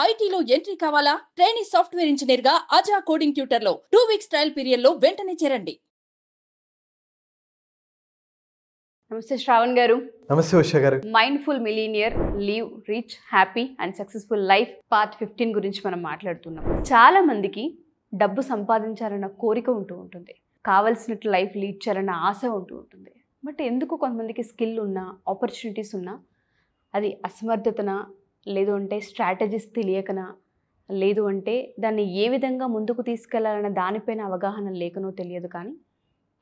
ఐటీలో ఎంట్రీ కావాలా? Trainee software engineer గా అజా కోడింగ్ ట్యూటర్ లో 2 వీక్స్ ట్రయల్ పీరియడ్ లో వెంటనే చేరండి. నమస్తే శ్రావణ్ గారు. నమస్తే ఉషా గారు. Mindful millionaire live rich happy and successful life part 15 గురించి మనం మాట్లాడుతున్నాం. చాలా మందికి డబ్బు సంపాదించాలన్న కోరిక ఉంటుంది, కావలసినట్లు లైఫ్ లీడ్ చేయాలన్న ఆశ ఉంటుంది. బట్ ఎందుకు కొంతమందికి స్కిల్ ఉన్నా, ఆపర్చునిటీస్ ఉన్నా అది అసమర్థతన, లేదు అంటే స్ట్రాటజీస్ తెలియకనా, లేదు అంటే దాన్ని ఏ విధంగా ముందుకు తీసుకెళ్లాలన్న దానిపైన అవగాహన లేకనో తెలియదు. కానీ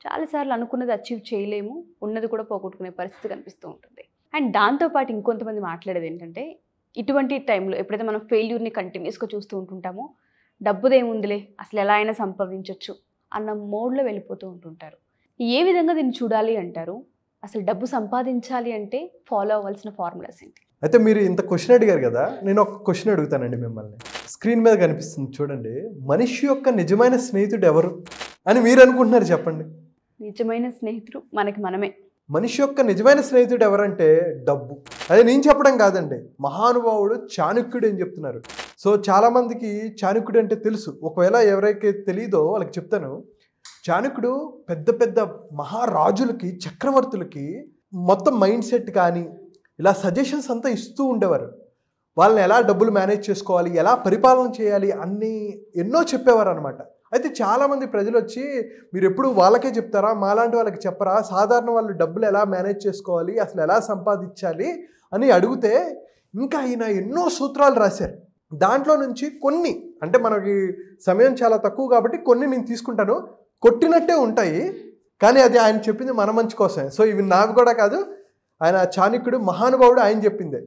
చాలాసార్లు అనుకున్నది అచీవ్ చేయలేము, ఉన్నది కూడా పోగొట్టుకునే పరిస్థితి కనిపిస్తూ ఉంటుంది. అండ్ దాంతోపాటు ఇంకొంతమంది మాట్లాడేది ఏంటంటే, ఇటువంటి టైంలో ఎప్పుడైతే మనం ఫెయిల్యూర్ని కంటిన్యూస్గా చూస్తూ ఉంటుంటామో, డబ్బుదేముందిలే అసలు ఎలా అయినా సంపాదించవచ్చు అన్న మోడ్లో వెళ్ళిపోతూ ఉంటుంటారు. ఏ విధంగా దీన్ని చూడాలి అంటారు? అసలు డబ్బు సంపాదించాలి అంటే ఫాలో అవ్వాల్సిన ఫార్ములాస్ ఏంటి? అయితే మీరు ఇంత క్వశ్చన్ అడిగారు కదా, నేను ఒక క్వశ్చన్ అడుగుతానండి మిమ్మల్ని. స్క్రీన్ మీద కనిపిస్తుంది చూడండి, మనిషి యొక్క నిజమైన స్నేహితుడు ఎవరు అని మీరు అనుకుంటున్నారు చెప్పండి. నిజమైన స్నేహితుడు మనకి మనమే. మనిషి యొక్క నిజమైన స్నేహితుడు ఎవరంటే డబ్బు. అదే నేను చెప్పడం కాదండి, మహానుభావుడు చాణక్యుడు అని చెప్తున్నారు. సో చాలామందికి చాణక్యుడు అంటే తెలుసు, ఒకవేళ ఎవరైతే తెలీదో వాళ్ళకి చెప్తాను. చాణక్యుడు పెద్ద పెద్ద మహారాజులకి, చక్రవర్తులకి మొత్తం మైండ్ సెట్ కానీ ఇలా సజెషన్స్ అంతా ఇస్తూ ఉండేవారు. వాళ్ళని ఎలా డబ్బులు మేనేజ్ చేసుకోవాలి, ఎలా పరిపాలన చేయాలి అన్నీ ఎన్నో చెప్పేవారు అనమాట. అయితే చాలామంది ప్రజలు వచ్చి, మీరు ఎప్పుడు వాళ్ళకే చెప్తారా, మాలాంటి వాళ్ళకి చెప్పరా, సాధారణ వాళ్ళు డబ్బులు ఎలా మేనేజ్ చేసుకోవాలి, అసలు ఎలా సంపాదించాలి అని అడిగితే ఇంకా ఆయన ఎన్నో సూత్రాలు రాశారు. దాంట్లో నుంచి కొన్ని, అంటే మనకి సమయం చాలా తక్కువ కాబట్టి కొన్ని నేను తీసుకుంటాను, కొట్టినట్టే ఉంటాయి కానీ అది ఆయన చెప్పింది మన మంచి కోసమే. సో ఇవి నాకు కూడా కాదు, ఆయన చాణక్యుడు మహానుభావుడు, ఆయన చెప్పిందే.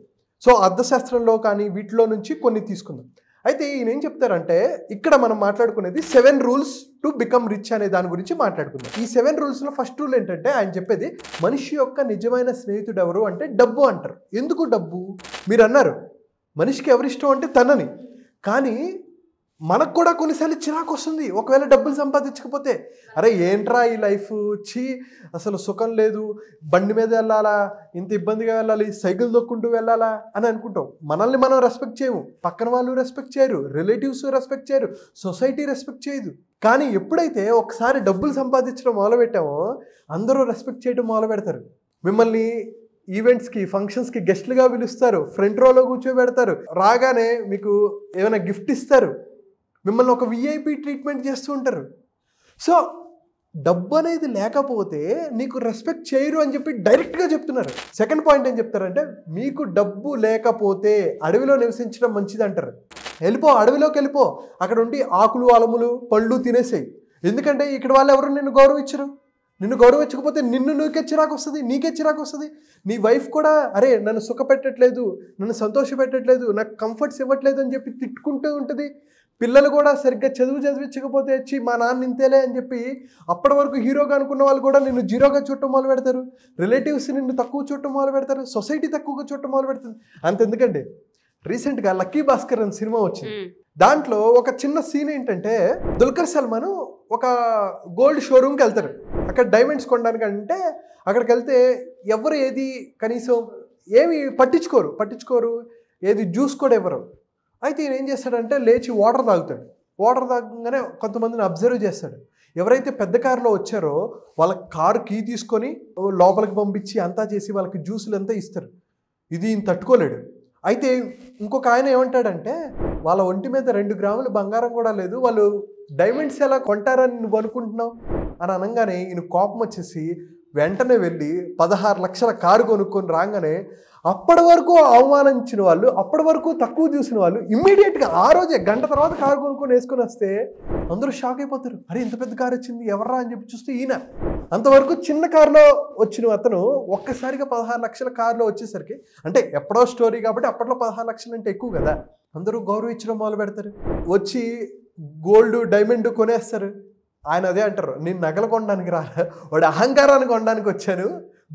సో అర్థశాస్త్రంలో కానీ వీటిలో నుంచి కొన్ని తీసుకుందాం. అయితే ఈయన ఏం చెప్తారంటే, ఇక్కడ మనం మాట్లాడుకునేది 7 రూల్స్ టు బికమ్ రిచ్ అనే దాని గురించి మాట్లాడుకుందాం. ఈ 7 రూల్స్లో ఫస్ట్ రూల్ ఏంటంటే, ఆయన చెప్పేది మనిషి యొక్క నిజమైన స్నేహితుడు ఎవరు అంటే డబ్బు అంటారు. ఎందుకు డబ్బు? మీరు అన్నారు మనిషికి ఎవరు ఇష్టం అంటే తనని, కానీ మనకు కూడా కొన్నిసార్లు చిరాకు వస్తుంది ఒకవేళ డబ్బులు సంపాదించకపోతే. అరే ఏంట్రా ఈ లైఫ్, చీ అసలు సుఖం లేదు, బండి మీద వెళ్ళాలా, ఇంత ఇబ్బందిగా వెళ్ళాలి, సైకిల్ దొక్కుంటూ వెళ్ళాలా అని అనుకుంటాం. మనల్ని మనం రెస్పెక్ట్ చేయము, పక్కన వాళ్ళు రెస్పెక్ట్ చేయరు, రిలేటివ్స్ రెస్పెక్ట్ చేయరు, సొసైటీ రెస్పెక్ట్ చేయదు. కానీ ఎప్పుడైతే ఒకసారి డబ్బులు సంపాదించడం మొదలుపెట్టామో అందరూ రెస్పెక్ట్ చేయడం మొదలు పెడతారు. మిమ్మల్ని ఈవెంట్స్కి, ఫంక్షన్స్కి గెస్ట్లుగా పిలుస్తారు, ఫ్రంట్ రోలో కూర్చోబెడతారు, రాగానే మీకు ఏమైనా గిఫ్ట్ ఇస్తారు, మిమ్మల్ని ఒక విఐపి ట్రీట్మెంట్ చేస్తూ ఉంటారు. సో డబ్బు అనేది లేకపోతే నీకు రెస్పెక్ట్ చేయరు అని చెప్పి డైరెక్ట్గా చెప్తున్నారు. సెకండ్ పాయింట్ ఏం చెప్తారంటే, మీకు డబ్బు లేకపోతే అడవిలో నివసించడం మంచిది అంటారు. వెళ్ళిపో, అడవిలోకి వెళ్ళిపో, అక్కడ ఉండి ఆకులు, అలములు, పళ్ళు తినేసాయి. ఎందుకంటే ఇక్కడ వాళ్ళు ఎవరు నిన్ను గౌరవించరు. నిన్ను గౌరవించకపోతే నీకే చిరాకు వస్తుంది, నీకే చిరాకు వస్తుంది. నీ వైఫ్ కూడా అరే నన్ను సుఖపెట్టట్లేదు, నన్ను సంతోషపెట్టట్లేదు, నాకు కంఫర్ట్స్ ఇవ్వట్లేదు అని చెప్పి తిట్టుకుంటూ ఉంటుంది. పిల్లలు కూడా సరిగ్గా చదివించకపోతే వచ్చి మా నాన్న ఇంతేలే అని చెప్పి అప్పటి వరకు హీరోగా అనుకున్న వాళ్ళు కూడా నిన్ను జీరోగా చూడటం మొదలు పెడతారు. రిలేటివ్స్ నిన్ను తక్కువ చూడటం మొదలు పెడతారు, సొసైటీ తక్కువగా చూడటం మొదలు పెడుతుంది. అంతెందుకండి, రీసెంట్గా లక్కీ భాస్కర్ అని సినిమా వచ్చింది. దాంట్లో ఒక చిన్న సీన్ ఏంటంటే, దుల్కర్ సల్మాన్ ఒక గోల్డ్ షోరూమ్కి వెళ్తారు. అక్కడ డైమండ్స్ కొనడానికి. అంటే అక్కడికి వెళ్తే ఎవరు ఏది కనీసం ఏమి పట్టించుకోరు, ఏది జ్యూస్ కూడా ఇవ్వరు. అయితే ఈయన ఏం చేస్తాడంటే లేచి వాటర్ తాగుతాడు. వాటర్ తాగగానే కొంతమందిని అబ్జర్వ్ చేస్తాడు. ఎవరైతే పెద్ద కారులో వచ్చారో వాళ్ళ కారు కీ తీసుకొని లోపలికి పంపించి అంతా చేసి వాళ్ళకి జ్యూసులు అంతా ఇస్తారు. ఇది ఈయన తట్టుకోలేడు. అయితే ఇంకొక ఆయన ఏమంటాడంటే, వాళ్ళ ఒంటి మీద 2 గ్రాముల బంగారం కూడా లేదు, వాళ్ళు డైమండ్స్ ఎలా కొంటారని నువ్వు అనుకుంటున్నావు అని అనగానే ఈయన కోపం వచ్చేసి వెంటనే వెళ్ళి 16 లక్షల కారు కొనుక్కొని రాగానే అప్పటి వరకు అవమానించిన వాళ్ళు, అప్పటి వరకు తక్కువ చూసిన వాళ్ళు ఇమ్మీడియట్గా ఆ రోజే గంట తర్వాత కారు కొనుక్కొని వేసుకొని వస్తే అందరూ షాక్ అయిపోతారు. అరే ఇంత పెద్ద కారు వచ్చింది ఎవర్రా అని చెప్పి చూస్తే ఈయన. అంతవరకు చిన్న కారులో వచ్చిన అతను ఒక్కసారిగా 16 లక్షల కారులో వచ్చేసరికి, అంటే ఎప్పుడో స్టోరీ కాబట్టి అప్పట్లో 16 లక్షలు అంటే ఎక్కువ కదా, అందరూ గౌరవించడం మొదలు పెడతారు. వచ్చి గోల్డ్, డైమండ్ కొనేస్తారు. ఆయన అదే అంటారు, నేను నగలు కొనడానికి రా, వాడి అహంకారాన్ని కొనడానికి వచ్చాను,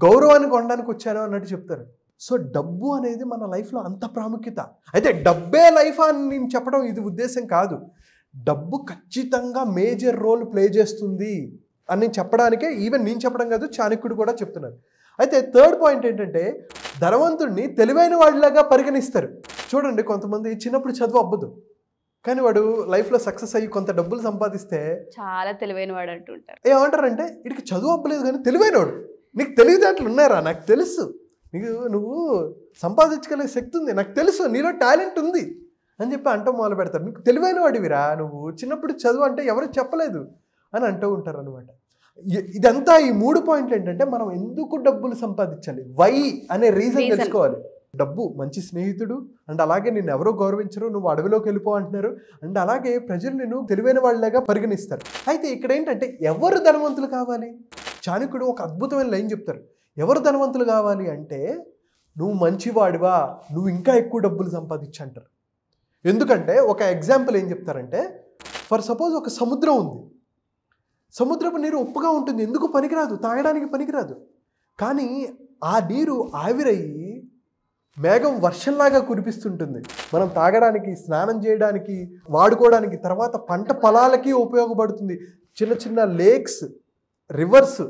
గౌరవాన్ని కొనడానికి వచ్చాను అన్నట్టు చెప్తారు. సో డబ్బు అనేది మన లైఫ్లో అంత ప్రాముఖ్యత. అయితే డబ్బే లైఫ్ అని నేను చెప్పడం ఇది ఉద్దేశం కాదు. డబ్బు ఖచ్చితంగా మేజర్ రోల్ ప్లే చేస్తుంది అని చెప్పడానికే ఈవెన్ నేను చెప్పడం కాదు, చాణక్యుడు కూడా చెప్తున్నారు. అయితే థర్డ్ పాయింట్ ఏంటంటే ధనవంతుడిని తెలివైన వాడిలాగా పరిగణిస్తారు. చూడండి, కొంతమంది చిన్నప్పుడు చదువు అవ్వదు, కానీ వాడు లైఫ్లో సక్సెస్ అయ్యి కొంత డబ్బులు సంపాదిస్తే చాలా తెలివైన వాడు అంటుంటారు. ఏమంటారంటే వీడికి చదువు అవ్వలేదు కానీ తెలివైనవాడు, నీకు తెలివితేటలు ఉన్నారా, నాకు తెలుసు, నువ్వు సంపాదించగలిగే శక్తి ఉంది, నాకు తెలుసు, నీలో టాలెంట్ ఉంది అని చెప్పి అంటూ మొదలు పెడతారు. నీకు తెలివైన వాడివిరా, నువ్వు చిన్నప్పుడు చదువు అంటే ఎవరు చెప్పలేదు అని అంటూ ఉంటారు అనమాట. ఇదంతా ఈ 3 పాయింట్లు ఏంటంటే మనం ఎందుకు డబ్బులు సంపాదించాలి, వై అనే రీజన్ తెలుసుకోవాలి. డబ్బు మంచి స్నేహితుడు అండ్ అలాగే నిన్ను ఎవరో గౌరవించరు, నువ్వు అడవిలోకి వెళ్ళిపో అంటున్నారు అండ్ అలాగే ప్రజలు నిన్ను తెలివైన వాళ్ళలాగా పరిగణిస్తారు. అయితే ఇక్కడ ఏంటంటే ఎవరు ధనవంతులు కావాలి, చాణక్యుడు ఒక అద్భుతమైన లైన్ చెప్తారు. ఎవరు ధనవంతులు కావాలి అంటే నువ్వు మంచివాడివా, నువ్వు ఇంకా ఎక్కువ డబ్బులు సంపాదించు అంటారు. ఎందుకంటే ఒక ఎగ్జాంపుల్ ఏం చెప్తారంటే, ఫర్ సపోజ్ ఒక సముద్రం ఉంది, సముద్రపు నీరు ఉప్పుగా ఉంటుంది, ఎందుకు పనికిరాదు, తాగడానికి పనికిరాదు. కానీ ఆ నీరు ఆవిరయ్యి మేఘం వర్షంలాగా కురిపిస్తుంటుంది, మనం తాగడానికి, స్నానం చేయడానికి, వాడుకోవడానికి, తర్వాత పంట పొలాలకి ఉపయోగపడుతుంది. చిన్న చిన్న లేక్స్, రివర్స్,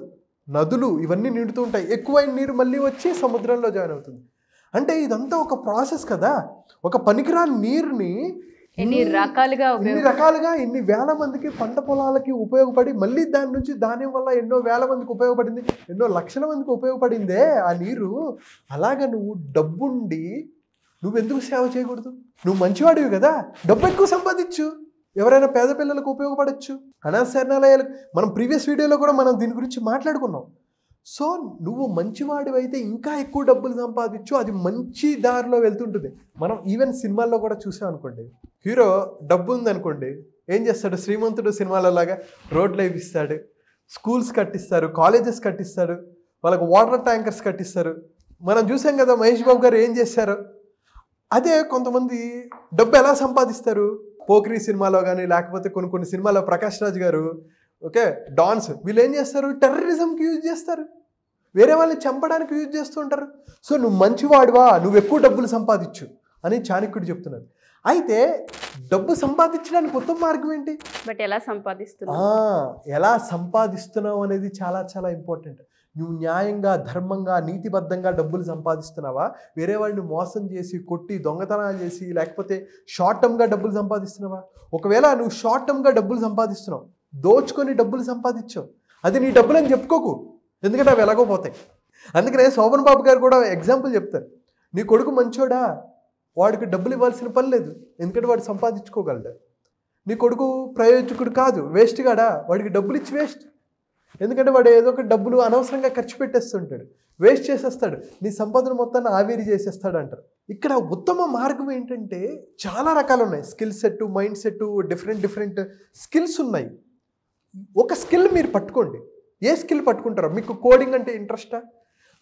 నదులు ఇవన్నీ నిండుతూ ఉంటాయి. ఎక్కువైన నీరు మళ్ళీ వచ్చి సముద్రంలో జాయిన్ అవుతుంది. అంటే ఇదంతా ఒక ప్రాసెస్ కదా. ఒక పనికిరాని నీరుని ఎన్ని రకాలుగా ఎన్ని వేల మందికి పంట పొలాలకి ఉపయోగపడి మళ్ళీ దాని నుంచి ధాన్యం వల్ల ఎన్నో వేల మందికి ఉపయోగపడింది, ఎన్నో లక్షల మందికి ఉపయోగపడిందే ఆ నీరు. అలాగా నువ్వు డబ్బుండి నువ్వెందుకు సేవ చేయకూడదు? నువ్వు మంచివాడివి కదా, డబ్బు ఎక్కువ సంపాదించు, ఎవరైనా పేద పిల్లలకు ఉపయోగపడచ్చు, అనాథ శరణాలయాలకు. మనం ప్రీవియస్ వీడియోలో కూడా మనం దీని గురించి మాట్లాడుకున్నాం. సో నువ్వు మంచివాడివి అయితే ఇంకా ఎక్కువ డబ్బులు సంపాదించు, అది మంచి దారిలో వెళ్తుంటుంది. మనం ఈవెన్ సినిమాల్లో కూడా చూసాం అనుకోండి, హీరో డబ్బు ఉందనుకోండి, ఏం చేస్తాడు, శ్రీమంతుడు సినిమాలలాగా రోడ్లు వేయిస్తాడు, స్కూల్స్ కట్టిస్తారు, కాలేజెస్ కట్టిస్తారు, వాళ్ళకి వాటర్ ట్యాంకర్స్ కట్టిస్తారు. మనం చూసాం కదా మహేష్ బాబు గారు ఏం చేశారు. అదే కొంతమంది డబ్బు ఎలా సంపాదిస్తారు, పోక్రీ సినిమాలో కానీ లేకపోతే కొన్ని సినిమాలో ప్రకాష్ రాజ్ గారు, ఓకే, డాన్స్, వీళ్ళు ఏం చేస్తారు, టెర్రరిజంకి యూజ్ చేస్తారు, వేరే వాళ్ళని చంపడానికి యూజ్ చేస్తూ ఉంటారు. సో నువ్వు మంచివాడివా, నువ్వు ఎక్కువ డబ్బులు సంపాదించు అని చాణక్యుడు చెప్తున్నారు. అయితే డబ్బు సంపాదించడానికి ఉత్తమ మార్గం ఏంటి, బట్ ఎలా సంపాదిస్తున్నావు అనేది చాలా చాలా ఇంపార్టెంట్. నువ్వు న్యాయంగా, ధర్మంగా, నీతిబద్ధంగా డబ్బులు సంపాదిస్తున్నావా, వేరే వాళ్ళని మోసం చేసి, కొట్టి, దొంగతనాలు చేసి, లేకపోతే షార్ట్ టర్మ్గా డబ్బులు సంపాదిస్తున్నావా? ఒకవేళ నువ్వు షార్ట్ టర్మ్గా డబ్బులు సంపాదిస్తున్నావు, దోచుకొని డబ్బులు సంపాదించావు, అది నీ డబ్బులు అని చెప్పుకోకు, ఎందుకంటే అవి ఎలాగోపోతాయి. అందుకనే శోభన్ బాబు గారు కూడా ఎగ్జాంపుల్ చెప్తారు, నీ కొడుకు మంచోడా, వాడికి డబ్బులు ఇవ్వాల్సిన పని లేదు, ఎందుకంటే వాడు సంపాదించుకోగలడు. నీ కొడుకు ప్రయోజకుడు కాదు, వేస్ట్ గాడా, వాడికి డబ్బులు ఇచ్చి వేస్ట్, ఎందుకంటే వాడు ఏదో ఒక డబ్బులు అనవసరంగా ఖర్చు పెట్టేస్తుంటాడు, వేస్ట్ చేసేస్తాడు, నీ సంపదను మొత్తాన్ని ఆవిరి చేసేస్తాడు అంటారు. ఇక్కడ ఉత్తమ మార్గం ఏంటంటే చాలా రకాలు ఉన్నాయి, skill set, mind set, different skills ఉన్నాయి. ఒక స్కిల్ మీరు పట్టుకోండి. ఏ స్కిల్ పట్టుకుంటారో, మీకు కోడింగ్ అంటే ఇంట్రెస్టా,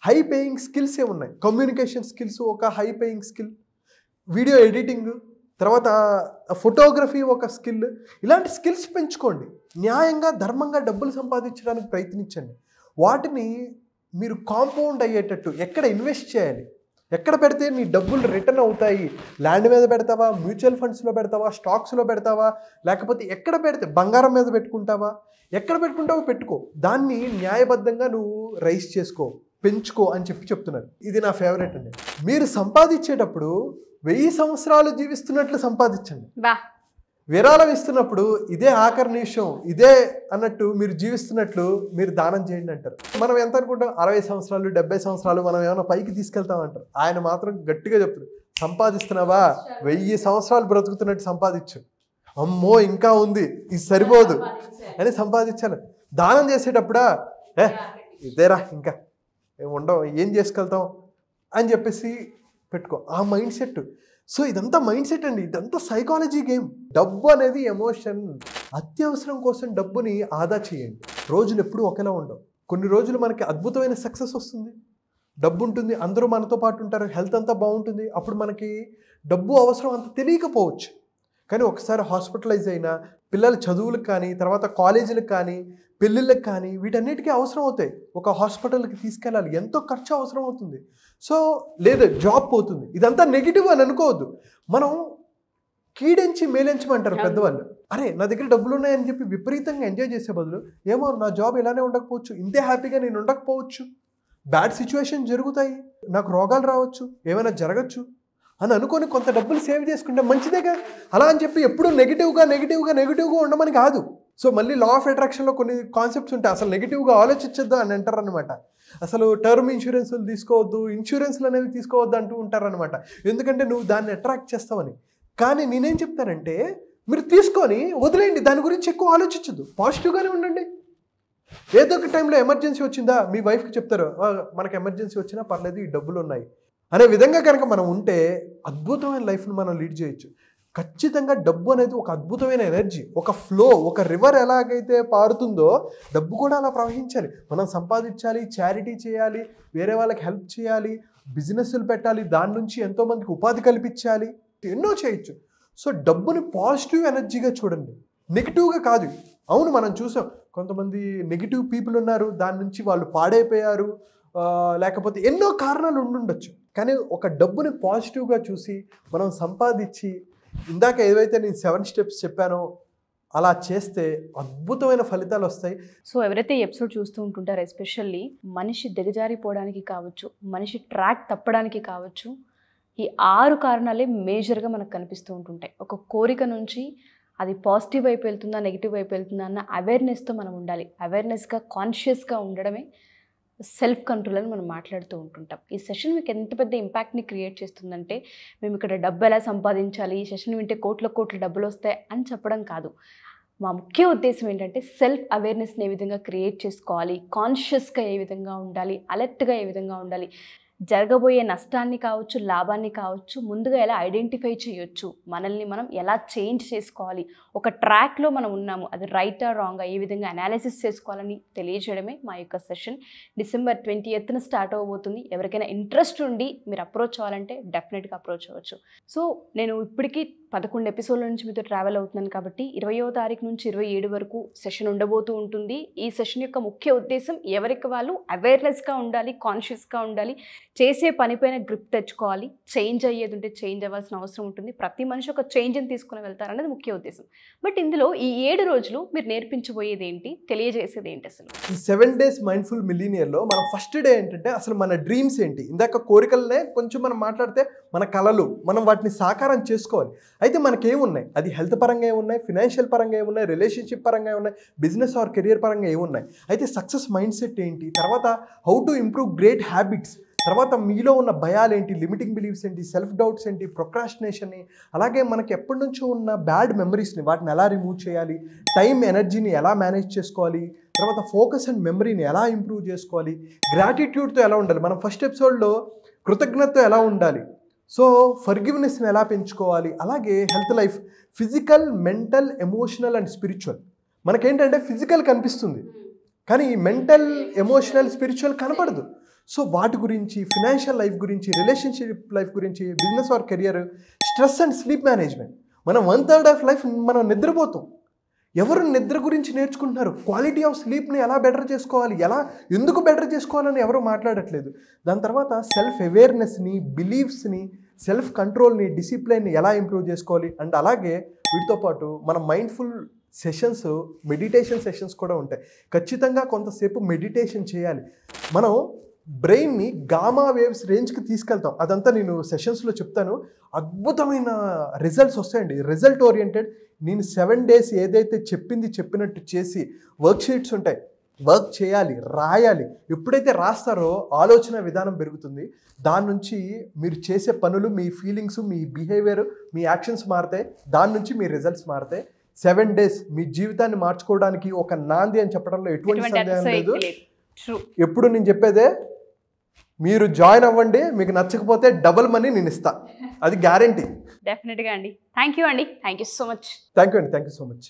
హై పేయింగ్ స్కిల్స్ ఏమున్నాయి, కమ్యూనికేషన్ స్కిల్స్ ఒక high paying skill, video editing, తర్వాత ఫోటోగ్రఫీ ఒక స్కిల్, ఇలాంటి స్కిల్స్ పెంచుకోండి. న్యాయంగా, ధర్మంగా డబ్బులు సంపాదించడానికి ప్రయత్నించండి. వాటిని మీరు కాంపౌండ్ అయ్యేటట్టు ఎక్కడ ఇన్వెస్ట్ చేయాలి, ఎక్కడ పెడితే నీ డబ్బులు రిటర్న్ అవుతాయి, ల్యాండ్ మీద పెడతావా, మ్యూచువల్ ఫండ్స్లో పెడతావా, స్టాక్స్లో పెడతావా, లేకపోతే ఎక్కడ పెడితే బంగారం మీద పెట్టుకుంటావా, ఎక్కడ పెట్టుకుంటావో పెట్టుకో, దాన్ని న్యాయబద్ధంగా నువ్వు రైస్ చేసుకో, పెంచుకో అని చెప్తున్నారు. ఇది నా ఫేవరెట్ అండి. మీరు సంపాదించేటప్పుడు 1000 సంవత్సరాలు జీవిస్తున్నట్లు సంపాదించండి. విరాళం ఇస్తున్నప్పుడు ఇదే ఆఖరి నిమిషం, ఇదే అన్నట్టు మీరు జీవిస్తున్నట్లు మీరు దానం చేయండి అంటారు. మనం ఎంత అనుకుంటాం, 60 సంవత్సరాలు 70 సంవత్సరాలు మనం ఏమైనా పైకి తీసుకెళ్తామంటారు. ఆయన మాత్రం గట్టిగా చెప్తారు, సంపాదిస్తున్నావా 1000 సంవత్సరాలు బ్రతుకుతున్నట్టు సంపాదించు, అమ్మో ఇంకా ఉంది, ఇది సరిపోదు అని సంపాదించాలి. దానం చేసేటప్పుడా ఇదేరా ఇంకా ఉండవు, ఏం చేసుకెళ్తాం అని చెప్పేసి పెట్టుకో, ఆ మైండ్ సెట్. సో ఇదంతా మైండ్ సెట్ అండి, ఇదంతా సైకాలజీ గేమ్. డబ్బు అనేది ఎమోషన్. అత్యవసరం కోసం డబ్బుని ఆదా చేయండి. రోజులు ఎప్పుడూ ఒకేలా ఉండవు. కొన్ని రోజులు మనకి అద్భుతమైన సక్సెస్ వస్తుంది, డబ్బు ఉంటుంది, అందరూ మనతో పాటు ఉంటారు, హెల్త్ అంతా బాగుంటుంది, అప్పుడు మనకి డబ్బు అవసరం అంత తెలియకపోవచ్చు. కానీ ఒకసారి హాస్పిటలైజ్ అయినా, పిల్లల చదువులకు కానీ, తర్వాత కాలేజీలకు కానీ, పెళ్ళిళ్ళకి కానీ, వీటన్నిటికీ అవసరం అవుతాయి. ఒక హాస్పిటల్కి తీసుకెళ్ళాలి, ఎంతో ఖర్చు అవసరం అవుతుంది. సో లేదు, జాబ్ పోతుంది, ఇదంతా నెగిటివ్ అని అనుకోవద్దు. మనం కీడించి మేలించమంటారు పెద్దవాళ్ళు. అరే నా దగ్గర డబ్బులు ఉన్నాయని చెప్పి విపరీతంగా ఎంజాయ్ చేసే బదులు, ఏమో నా జాబ్ ఇలానే ఉండకపోవచ్చు, ఇంతే హ్యాపీగా నేను ఉండకపోవచ్చు, బ్యాడ్ సిచ్యువేషన్ జరుగుతాయి, నాకు రోగాలు రావచ్చు, ఏమైనా జరగచ్చు అని అనుకొని కొంత డబ్బులు సేవ్ చేసుకుంటే మంచిదేగా. అలా అని చెప్పి ఎప్పుడూ నెగిటివ్గా ఉండమని కాదు. సో మళ్ళీ లా ఆఫ్ అట్రాక్షన్లో కొన్ని కాన్సెప్ట్స్ ఉంటాయి, అసలు నెగిటివ్గా ఆలోచించొద్దు అని అంటారనమాట. అసలు టర్మ్ ఇన్సూరెన్స్లు తీసుకోవద్దు, ఇన్సూరెన్స్లు అనేవి తీసుకోవద్దు అంటూ ఉంటారనమాట. ఎందుకంటే నువ్వు దాన్ని అట్రాక్ట్ చేస్తావని. కానీ నేనేం చెప్తానంటే మీరు తీసుకొని వదిలేయండి, దాని గురించి ఎక్కువ ఆలోచించద్దు, పాజిటివ్గానే ఉండండి. ఏదో ఒక టైంలో ఎమర్జెన్సీ వచ్చిందా, మీ వైఫ్కి చెప్తారు మనకు ఎమర్జెన్సీ వచ్చినా పర్లేదు, ఈ డబ్బులు ఉన్నాయి అనే విధంగా కనుక మనం ఉంటే అద్భుతమైన లైఫ్ని మనం లీడ్ చేయొచ్చు. ఖచ్చితంగా డబ్బు అనేది ఒక అద్భుతమైన ఎనర్జీ, ఒక ఫ్లో, ఒక రివర్ ఎలాగైతే పారుతుందో డబ్బు కూడా అలా ప్రవహించాలి. మనం సంపాదించాలి, చారిటీ చేయాలి, వేరే వాళ్ళకి హెల్ప్ చేయాలి, బిజినెస్లు పెట్టాలి, దాని నుంచి ఎంతోమందికి ఉపాధి కల్పించాలి, ఎన్నో చేయొచ్చు. సో డబ్బుని పాజిటివ్ ఎనర్జీగా చూడండి, నెగిటివ్గా కాదు. అవును, మనం చూసాం కొంతమంది నెగిటివ్ పీపుల్ ఉన్నారు, దాని నుంచి వాళ్ళు పాడైపోయారు, లేకపోతే ఎన్నో కారణాలు ఉండుండొచ్చు. కానీ ఒక డబ్బుని పాజిటివ్గా చూసి మనం సంపాదించి ఇందాక ఏదైతే నేను 7 స్టెప్స్ చెప్పానో అలా చేస్తే అద్భుతమైన ఫలితాలు వస్తాయి. సో ఎవరైతే ఈ ఎపిసోడ్ చూస్తూ ఉంటుంటారో ఎస్పెషల్లీ మనిషి దిగజారిపోవడానికి కావచ్చు, మనిషి ట్రాక్ తప్పడానికి కావచ్చు, ఈ 6 కారణాలే మేజర్గా మనకు కనిపిస్తూ ఉంటుంటాయి. ఒక కోరిక నుంచి అది పాజిటివ్ వైపు వెళ్తుందా, నెగిటివ్ వైపు వెళ్తుందా అన్న అవేర్నెస్తో మనం ఉండాలి. అవేర్నెస్గా, కాన్షియస్గా ఉండడమే సెల్ఫ్ కంట్రోల్ అని మనం మాట్లాడుతూ ఉంటుంటాం. ఈ సెషన్ మీకు ఎంత పెద్ద ఇంపాక్ట్ని క్రియేట్ చేస్తుందంటే, మేము ఇక్కడ డబ్బు ఎలా సంపాదించాలి, ఈ సెషన్ వింటే కోట్ల డబ్బులు వస్తాయి అని చెప్పడం కాదు. మా ముఖ్య ఉద్దేశం ఏంటంటే సెల్ఫ్ అవేర్నెస్ని ఏ విధంగా క్రియేట్ చేసుకోవాలి, కాన్షియస్గా ఏ విధంగా ఉండాలి, అలర్ట్గా ఏ విధంగా ఉండాలి, జరగబోయే నష్టాన్ని కావచ్చు, లాభాన్ని కావచ్చు ముందుగా ఎలా ఐడెంటిఫై చేయొచ్చు, మనల్ని మనం ఎలా చేంజ్ చేసుకోవాలి, ఒక ట్రాక్లో మనం ఉన్నాము, అది రైటా రాంగా ఏ విధంగా అనాలిసిస్ చేసుకోవాలని తెలియజేయడమే మా యొక్క సెషన్. December 20th స్టార్ట్ అవ్వబోతుంది. ఎవరికైనా ఇంట్రెస్ట్ ఉండి మీరు అప్రోచ్ అవ్వాలంటే డెఫినెట్గా అప్రోచ్ అవ్వచ్చు. సో నేను ఇప్పటికీ 11 ఎపిసోడ్ల నుంచి మీతో ట్రావెల్ అవుతున్నాను కాబట్టి 20వ తారీఖు నుంచి 27 వరకు సెషన్ ఉండబోతూ ఉంటుంది. ఈ సెషన్ యొక్క ముఖ్య ఉద్దేశం ఎవరికి వాళ్ళు అవేర్నెస్గా ఉండాలి, కాన్షియస్గా ఉండాలి, చేసే పనిపైన గ్రిప్ తెచ్చుకోవాలి, చేంజ్ అయ్యేది ఉంటే చేంజ్ అవ్వాల్సిన అవసరం ఉంటుంది. ప్రతి మనిషి ఒక చేంజ్ని తీసుకుని వెళ్తారనేది ముఖ్య ఉద్దేశం. బట్ ఇందులో ఈ 7 రోజులు మీరు నేర్పించబోయేది ఏంటి, తెలియజేసేది ఏంటి? అసలు ఈ 7 days మైండ్ఫుల్ మిలీనియర్లో మనం ఫస్ట్ డే ఏంటంటే అసలు మన డ్రీమ్స్ ఏంటి. ఇందాక కోరికలనే కొంచెం మనం మాట్లాడితే మన కళలు, మనం వాటిని సాకారం చేసుకోవాలి. అయితే మనకేమున్నాయి, అది హెల్త్ పరంగా ఏమున్నాయి, ఫినాన్షియల్ పరంగా ఏమున్నాయి, రిలేషన్షిప్ పరంగా ఏమున్నాయి, బిజినెస్ ఆర్ కెరియర్ పరంగా ఏమున్నాయి. అయితే సక్సెస్ మైండ్ సెట్ ఏంటి, తర్వాత how to improve great habits, తర్వాత మీలో ఉన్న భయాలు ఏంటి, లిమిటింగ్ బిలీఫ్స్ ఏంటి, సెల్ఫ్ డౌట్స్ ఏంటి, ప్రొక్రాస్టినేషన్ని, అలాగే మనకి ఎప్పటి నుంచో ఉన్న బ్యాడ్ మెమరీస్ని వాటిని ఎలా రిమూవ్ చేయాలి, టైం ఎనర్జీని ఎలా మేనేజ్ చేసుకోవాలి, తర్వాత ఫోకస్ అండ్ మెమరీని ఎలా ఇంప్రూవ్ చేసుకోవాలి, గ్రాటిట్యూడ్తో ఎలా ఉండాలి, మనం ఫస్ట్ ఎపిసోడ్లో కృతజ్ఞతతో ఎలా ఉండాలి, సో ఫర్గివ్నెస్ని ఎలా పెంచుకోవాలి, అలాగే health life, physical, mental, emotional and spiritual. మనకేంటంటే ఫిజికల్ కనిపిస్తుంది కానీ మెంటల్, ఎమోషనల్, స్పిరిచువల్ కనపడదు. సో వాటి గురించి, ఫినాన్షియల్ లైఫ్ గురించి, రిలేషన్షిప్ లైఫ్ గురించి, business or career, stress and sleep management. మనం 1/3 ఆఫ్ లైఫ్ మనం నిద్రపోతాం. ఎవరు నిద్ర గురించి నేర్చుకుంటున్నారు, క్వాలిటీ ఆఫ్ స్లీప్ని ఎలా బెటర్ చేసుకోవాలి, ఎందుకు బెటర్ చేసుకోవాలని ఎవరు మాట్లాడట్లేదు. దాని తర్వాత సెల్ఫ్ అవేర్నెస్ని, బిలీఫ్స్ని, సెల్ఫ్ కంట్రోల్ని, డిసిప్లైన్ని ఎలా ఇంప్రూవ్ చేసుకోవాలి. అండ్ అలాగే వీటితో పాటు మన మైండ్ఫుల్ సెషన్స్, మెడిటేషన్ సెషన్స్ కూడా ఉంటాయి. ఖచ్చితంగా కొంతసేపు మెడిటేషన్ చేయాలి. మనం బ్రెయిన్ని గామా వేవ్స్ రేంజ్కి తీసుకెళ్తాం. అదంతా నేను సెషన్స్లో చెప్తాను. అద్భుతమైన రిజల్ట్స్ వస్తాయండి. Result oriented. నేను 7 days ఏదైతే చెప్పినట్టు చేసి, వర్క్ షీట్స్ ఉంటాయి, వర్క్ చేయాలి, రాయాలి. ఎప్పుడైతే రాస్తారో ఆలోచన విధానం పెరుగుతుంది. దాని నుంచి మీరు చేసే పనులు, మీ ఫీలింగ్స్, మీ బిహేవియర్, మీ యాక్షన్స్ మారుతాయి. దాని నుంచి మీ రిజల్ట్స్ మారుతాయి. 7 days మీ జీవితాన్ని మార్చుకోవడానికి ఒక నాంది అని చెప్పడంలో ఎటువంటి సందేహం లేదు. ఎప్పుడు నేను చెప్పేదే, మీరు జాయిన్ అవ్వండి, మీకు నచ్చకపోతే డబుల్ మనీ నేను ఇస్తా, అది గ్యారంటీ. డెఫినెట్గా అండి. థ్యాంక్ యూ అండి, thank you so much. Thank you అండి, థ్యాంక్ యూ సో మచ్.